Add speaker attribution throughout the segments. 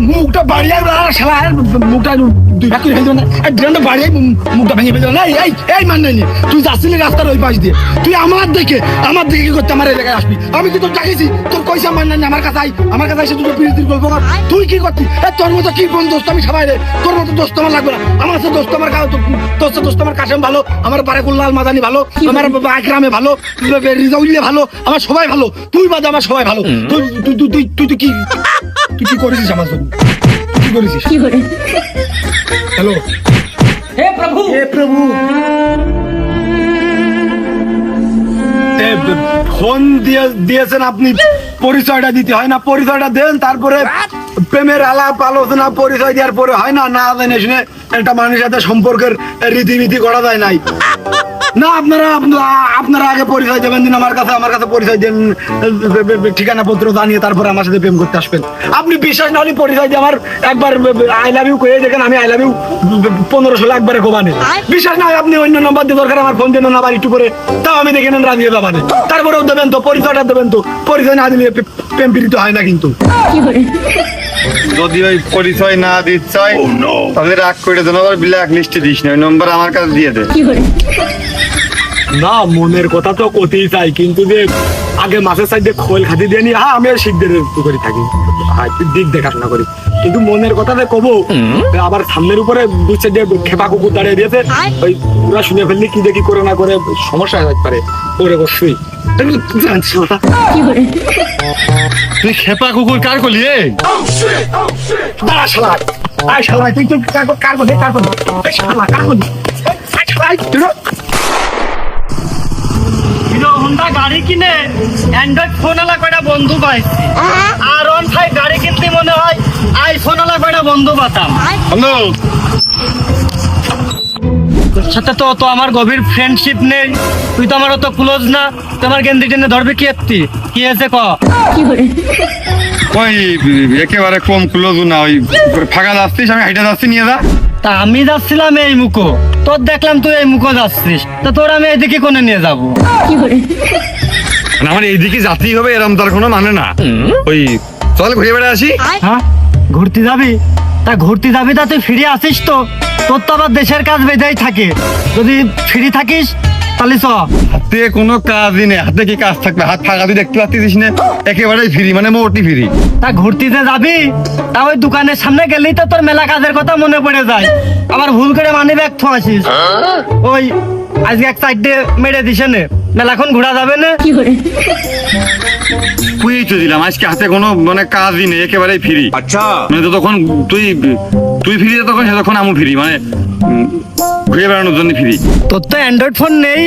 Speaker 1: মুখটা বাড়িয়ে মুখটা দুই ভাগ করে ফেলতে না ড্রেনটা বাড়িয়ে মুখটা ভেঙে ফেলতে না এই মান নেই তুই যাচ্ছিলি রাস্তার ওই পাশ দিয়ে তুই আমার দেখে কি করতে আমার এলাকায় আসবি আমি কি তোর ডাকিছি তোর কইসা মান নাই আমার কাছে এসে দুটো পিড়িতির গল্প কর তুই কি করতি তোর মতো কি কোন দোস্ত আমি সবাই রে তোর মতো দোস্ত আমার লাগবে না আমার সাথে দোস্ত আমার দোস্ত আমার কাশেম ভালো আমার বারেকুল্লাল মাদানি ভালো আমার আকরামে ভালো রিজাউল্লে ভালো আমার সবাই ভালো তুই বাদে আমার সবাই ভালো তুই কি করেছিস আমার জন্য কি করেছিস হ্যালো
Speaker 2: हे प्रभु
Speaker 1: ফোন দিয়েছেন আপনি পরিচয়টা দিতে হয় না পরিচয়টা দেন তারপরে প্রেমের আলাপ আলোচনা পরিচয় দেওয়ার পরে হয় না না জানে শুনে একটা মানুষের সাথে সম্পর্কের রীতিনীতি করা যায় নাই না আপনারা আগে পরিচয় দেবেন দিন আমার কাছে পরিচয় দেন ঠিকানা পত্র জানিয়ে তারপরে আমার সাথে প্রেম করতে আসবেন আপনি বিশ্বাস না হলে পরিচয় দিয়ে আমার একবার আই লাভ ইউ কয়ে দেখেন আমি আই লাভ ইউ 1500 একবারে কোবানে বিশ্বাস না হয় আপনি অন্য নম্বর দিয়ে দরকার আমার ফোন দেন না আবার একটু করে তাও আমি দেখে নেন রাজিয়ে যাবানে তারপরেও দেবেন তো পরিচয়টা দেবেন তো পরিচয় না দিলে প্রেম প্রীত হয় না কিন্তু
Speaker 3: যদি ওই পরিচয় না দিচ্ছ তাহলে রাগ করে দেন আবার ব্ল্যাক লিস্টে দিস না ওই নম্বর আমার কাছে দিয়ে দে
Speaker 1: না মনের কথা তো কতেই চাই কিন্তু যে আগে মাছের সাইডে খোল খাতি দিয়ে নি আমি আর শিখদের পুকুরি থাকি দিক দেখাশোনা করি কিন্তু মনের কথা যে কবো আবার সামনের উপরে দুই সাইডে খেপা কুকুর দাঁড়িয়ে দিয়েছে ওই পুরা শুনে ফেললে কি দেখি করে না করে সমস্যা হতে পারে ওরে বসুই জানছি ওটা
Speaker 3: তুই খেপা কুকুর কার করলি
Speaker 1: দাঁড়া শালা তুই কার করলি
Speaker 2: হোন্ডা গাড়ি কিনে অ্যান্ড্রয়েড ফোন আলা কয়টা বন্ধু পাইছি আর অন সাইড গাড়ি কিনতে মনে হয় আইফোন আলা কয়টা বন্ধু পাতাম
Speaker 3: হ্যালো
Speaker 2: তোর সাথে তো আমার গভীর ফ্রেন্ডশিপ নেই তুই তো আমার অত ক্লোজ না তোমার গেন্দি টেনে ধরবে কি হয়েছে
Speaker 3: ওই একেবারে কম ক্লোজ না ওই ফাঁকা যাচ্ছিস আমি হাইটা যাচ্ছি নিয়ে যা
Speaker 2: তা আমি যাচ্ছিলাম এই মুখো তোর দেখলাম তুই এই মুখো যাচ্ছিস তা তোর আমি এইদিকে কোনে নিয়ে যাবো
Speaker 3: আমার এইদিকে যাতেই হবে এরম তার কোনো মানে না ওই চল ঘুরে বেড়ে আসি
Speaker 2: হ্যাঁ ঘুরতে যাবি তা তুই ফিরে আসিস তো তোর তো আবার দেশের কাজ বেঁধেই থাকে যদি ফ্রি থাকিস তাহলে চ
Speaker 3: হাতে কোনো কাজই নেই হাতে কি কাজ থাকবে হাত ফাঁকা তুই দেখতে পাচ্ছিস না একেবারেই ফ্রি মানে মোটি ফ্রি
Speaker 2: তা ঘুরতে যাবি তা ওই দোকানের সামনে গেলেই তো তোর মেলা কাজের কথা মনে পড়ে যায় আবার ভুল করে মানি ব্যাগ আসিস ওই আজকে এক সাইডে মেরে দিস নে মেলাখন ঘোরা যাবে না
Speaker 3: তুই তো দিলাম আজকে হাতে কোনো মানে কাজই নেই একেবারেই ফ্রি আচ্ছা মানে তো তখন তুই ফ্রি তখন তখন আমি ফ্রি মানে ঘুরে বেড়ানোর জন্য ফ্রি
Speaker 2: তোর তো অ্যান্ড্রয়েড ফোন নেই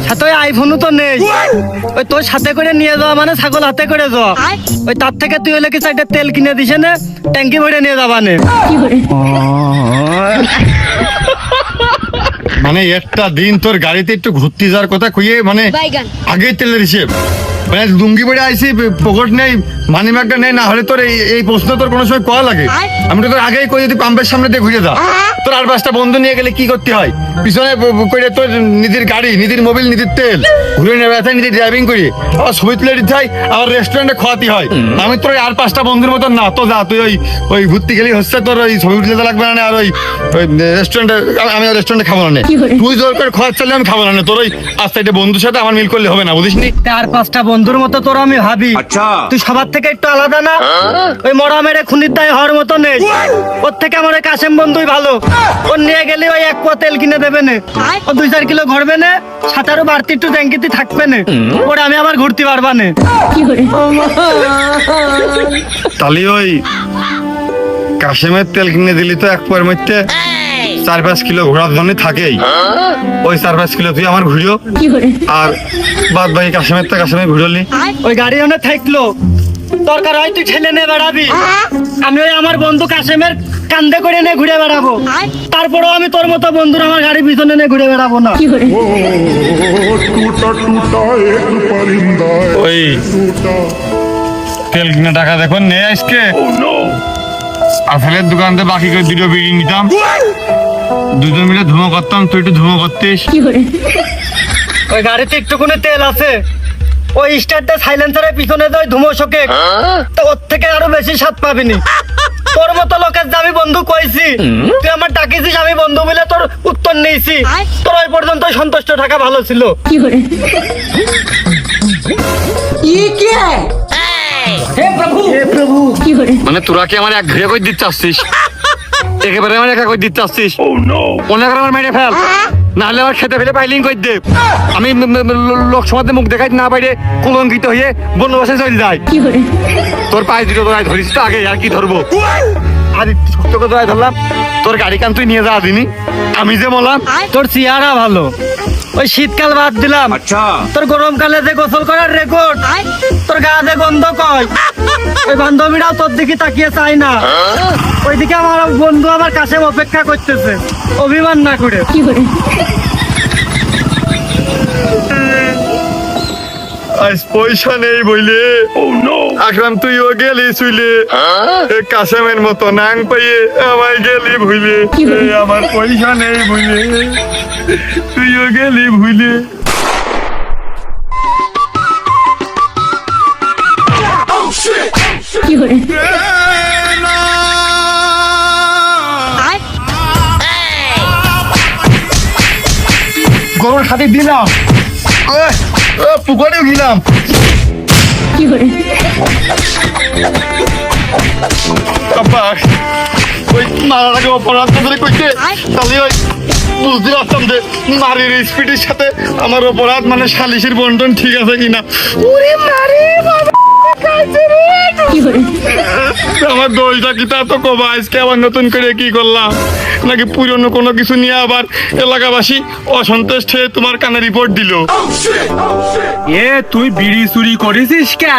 Speaker 2: সাথে ওই আইফোনও তো নেই ওই তোর সাথে করে নিয়ে যাওয়া মানে ছাগল হাতে করে যাওয়া ওই তার থেকে তুই হলে কি সাইডে তেল কিনে দিস না ট্যাঙ্কি ভরে নিয়ে যাবা নে
Speaker 3: মানে একটা দিন তোর গাড়িতে একটু ঘুরতে যাওয়ার কথা কইয়ে মানে আগে তেলের হিসেব মানে লুঙ্গি পরে আইসি পকেট নেই মানি ব্যাগটা নেই না হলে তোর এই প্রশ্ন তোর কোনো সময় কয়া লাগে আমি তো তোর আগেই কই যদি পাম্পের সামনে দিয়ে ঘুরে যা তোর আর 5টা বন্ধু নিয়ে গেলে কি করতে হয় পিছনে করে তোর নিজের গাড়ি নিজের মোবিল নিজের তেল ঘুরে নেবে নিজের ড্রাইভিং করি আবার ছবি তুলে দিতে হয় আবার রেস্টুরেন্টে খাওয়াতে হয় আমি তোর আর 5টা বন্ধুর মতন না তো যা তুই ওই ঘুরতে গেলেই হচ্ছে তোর ওই ছবি তুলে লাগবে না আর ওই রেস্টুরেন্টে আমি রেস্টুরেন্টে খাবো না তুই জোর করে খাওয়ার চাইলে আমি খাবো না তোর ওই আর সাইডে বন্ধুর সাথে আমার মিল করলে হবে না বুঝিসনি
Speaker 2: আর 5টা বন্ধুর মতো তোর আমি ভাবি তুই সবার থেকে একটু আলাদা না ওই মরা মেরে খুনির দায় হওয়ার মতো নেই ওর থেকে আমার ওই কাশেম বন্ধুই ভালো ওর নিয়ে গেলে ওই 1 পোয়া তেল কিনে দেবে না ও 2-4 কিলো ঘুরবে না সাঁতারও বাড়তি একটু ট্যাঙ্কিতে থাকবে না ওরে আমি আবার ঘুরতে পারবা না
Speaker 3: তাহলে ওই কাশেমের তেল কিনে দিলি তো 1 পোয়ার মধ্যে 4-5 কিলো ঘোরার জন্য থাকেই ওই 4-5 কিলো তুই আমার ঘুরিও আর বাদ বাকি কাশেমে ঘুরলি
Speaker 2: ওই গাড়ি অনেক থাকলো দরকার হয় তুই ঠেলে নিয়ে বেড়াবি আমি ওই আমার বন্ধু কাশেমের কান্দে করে নিয়ে ঘুরে বেড়াবো তারপরেও আমি তোর মতো বন্ধুর আমার গাড়ি পিছনে নিয়ে ঘুরে বেড়াবো না
Speaker 3: ওই তেল কিনা টাকা দেখো নে আজকে আসলের দোকানতে বাকি করে দুটো বিড়ি নিতাম, দুজন মিলে ধুমো করতাম, তুই একটু ধুমো করতিস।
Speaker 2: ওই গাড়িতে একটুকুনি তেল আছে, ওই স্টার্টটা সাইলেন্সারের পিছনে যে ওই ধুমো শোকে, তো ওর থেকে আরো বেশি স্বাদ পাবিনি। তোর মতো লোকের যে আমি বন্ধু কইছি, তুই আমার ডাকিছিস, আমি বন্ধু বলে তোর উত্তর নিয়েছি, তোর ওই পর্যন্ত সন্তুষ্ট থাকা ভালো ছিল।
Speaker 3: মানে তোরা কি আমার এক ঘিরে করে দিতে চাচ্ছিস, একেবারে আমার একা করে দিতে চাচ্ছিস? অনেক আমার মেরে ফেল, নাহলে আমার খেতে ফেলে পাইলিং করে দে। আমি লোক সমাজে মুখ দেখাই না বাইরে কলঙ্কিত হয়ে বনবাসে চলে যাই। তোর পায়ে দুটো তোরাই ধরিস তো আগে, আর কি ধরবো? আর একটু শক্ত করে তোরাই ধরলাম, তোর গাড়ি কান তুই নিয়ে যাওয়া দিনি, আমি যে বললাম।
Speaker 2: তোর চেহারা ভালো, ওই শীতকাল বাদ দিলাম, তোর গরমকালে যে গোসল করার রেকর্ড, তোর গা যে গন্ধ কয়, ওই বান্ধবীরাও তোর দিকে তাকিয়ে চাই না। ওইদিকে আমার বন্ধু আমার কাছে অপেক্ষা করতেছে, অভিমান না করে।
Speaker 3: আজ পয়সা নেই বইলে আকরাম তুইও গেলি শুইলে, কাশেমের মতো নাং পাইয়ে আমায় গেলি ভুইলে। আমার পয়সা নেই বইলে তুইও গেলি ভুইলে। গরুর সাথে দিলাম, পুকুরেও গেলাম। ওই মারাটাকে অপরাধ করে কইতে, তাহলে ওই বুঝতে পারতাম যে নারীর স্পিডের সাথে আমার অপরাধ মানে সালিশের বন্টন ঠিক আছে কিনা। আমার দোষটা কি তা তো কবা, আজকে আবার নতুন করে কি করলাম, নাকি পুরনো কোনো কিছু নিয়ে আবার এলাকাবাসী অসন্তুষ্ট হয়ে তোমার কানে রিপোর্ট দিল।
Speaker 4: এ তুই বিড়ি চুরি করেছিস কে?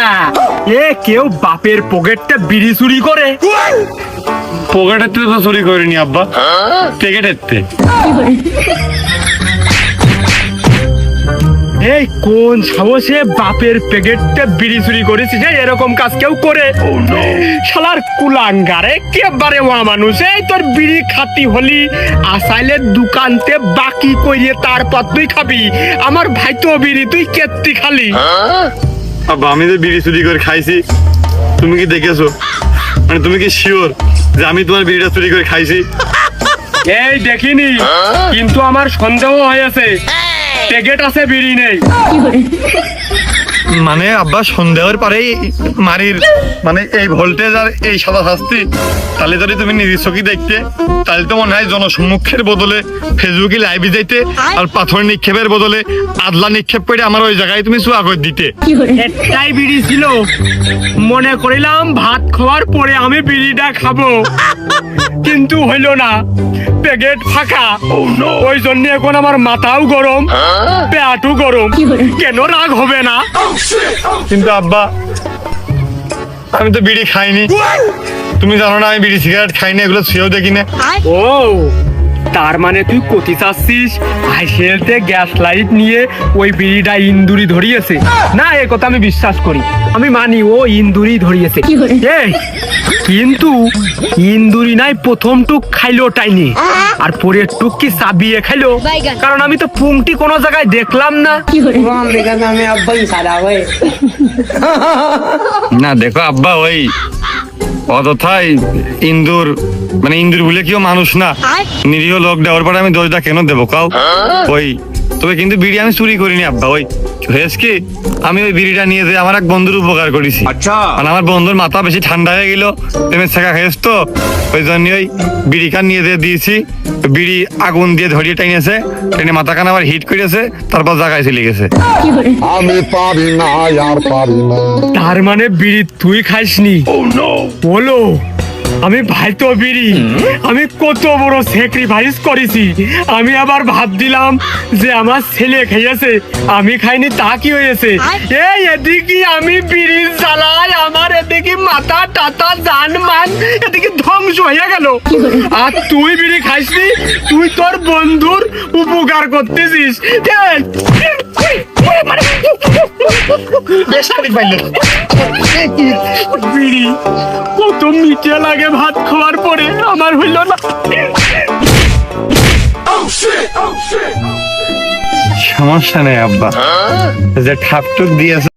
Speaker 4: এ কেউ বাপের পকেটটা বিড়ি চুরি করে?
Speaker 3: পকেটের তো চুরি করিনি আব্বা, প্যাকেটের তে।
Speaker 4: এই কোন সাহসে বাপের প্যাকেটটা বিড়ি চুরি করেছিস? এরকম কাজ কেউ করে? শালার কুলাঙ্গারে একেবারে ওয়া মানুষ। এই তোর বিড়ি খাতি হলি আসাইলের দোকানতে বাকি করিয়ে তারপর তুই খাবি। আমার ভাই তো বিড়ি তুই কেত্তি খালি।
Speaker 3: আব্বা আমি যে বিড়ি চুরি করে খাইছি তুমি কি দেখেছো? মানে তুমি কি শিওর যে আমি তোমার বিড়িটা চুরি করে খাইছি?
Speaker 4: এই দেখিনি, কিন্তু আমার সন্দেহ হয়েছে প্যাকেট আছে বিড়ি নেই।
Speaker 3: মানে আব্বা সন্দেহের পরেই মারির মানে এই ভোল্টেজ আর এই সাদা শাস্তি, তাহলে যদি তুমি নিজের চোখে দেখতে, তাহলে তো মনে হয় জনসম্মুখের বদলে ফেসবুকে লাইভে যাইতে, আর পাথর নিক্ষেপের বদলে আদলা নিক্ষেপ করে আমার ওই জায়গায় তুমি চুয়া করে দিতে।
Speaker 4: একটাই বিড়ি ছিল, মনে করিলাম ভাত খাওয়ার পরে আমি বিড়িটা খাবো, কিন্তু হইল না, প্যাকেট ফাঁকা। ওই জন্য এখন আমার মাথাও গরম, পেটও গরম। কেন রাগ হবে না?
Speaker 3: কিন্তু আব্বা আমি তো বিড়ি খাইনি, তুমি জানো না আমি বিড়ি সিগারেট খাইনি, এগুলো ছুঁয়েও দেখি না।
Speaker 4: ও তার মানে তুই কতি চাচ্ছিস আইসেলতে গ্যাস লাইট নিয়ে ওই বিড়িটা ইন্দুরি ধরিয়েছে? না, এ কথা আমি বিশ্বাস করি, আমি মানি ও ইন্দুরি ধরিয়েছে। এই কিন্তু ইন্দুরি নাই প্রথম টুক খাইলো টাইনি, আর পরের টুক কি চাবিয়ে খাইলো? কারণ আমি তো পুংটি কোনো জায়গায় দেখলাম না।
Speaker 3: না দেখো আব্বা, ওই অযথাই ইন্দুর মানে ইন্দুর বলে কেউ মানুষ না, নিরীহ লোক দেওয়ার পরে আমি দোষটা কেন দেবো কাউ? ওই তবে কিন্তু বিড়ি আমি চুরি করিনি আব্বা। ওই হয়েছে কি, আমি ওই বিড়িটা নিয়ে যে আমার এক বন্ধুর উপকার করেছি। মানে আমার বন্ধুর মাথা বেশি ঠান্ডা হয়ে গেল, প্রেমের ছেঁকা খেয়েছ তো, ওই জন্য ওই বিড়ি খান নিয়ে দিয়ে দিয়েছি। বিড়ি আগুন দিয়ে ধরিয়ে টাইনেছে, টেনে মাথা খান আবার হিট করেছে, তারপর জায়গায় চলে গেছে।
Speaker 5: আমি পারি না আর পারি না।
Speaker 4: তার মানে বিড়ি তুই খাইসনি? বলো, আমি ভাই তো বিড়ি, আমি কত বড় স্যাক্রিফাইস করেছি। আমি আবার ভাব দিলাম যে আমার ছেলে খেয়েছে, আমি খাইনি, তা কি হয়েছে? এই এদিকে আমি বিড়ি জ্বালাই, আমার এদিকে মাথা টাতা জান মান এদিকে ধ্বংস হয়ে গেল। আর তুই বিড়ি খাইসনি, তুই তোর বন্ধুর উপকার করতেছিস। বিড়ি কত মিঠে লাগে ভাত খাওয়ার পরে, আমার হইল না।
Speaker 3: সমস্যা নেই আব্বা, যে ঠাপটুক দিয়েছে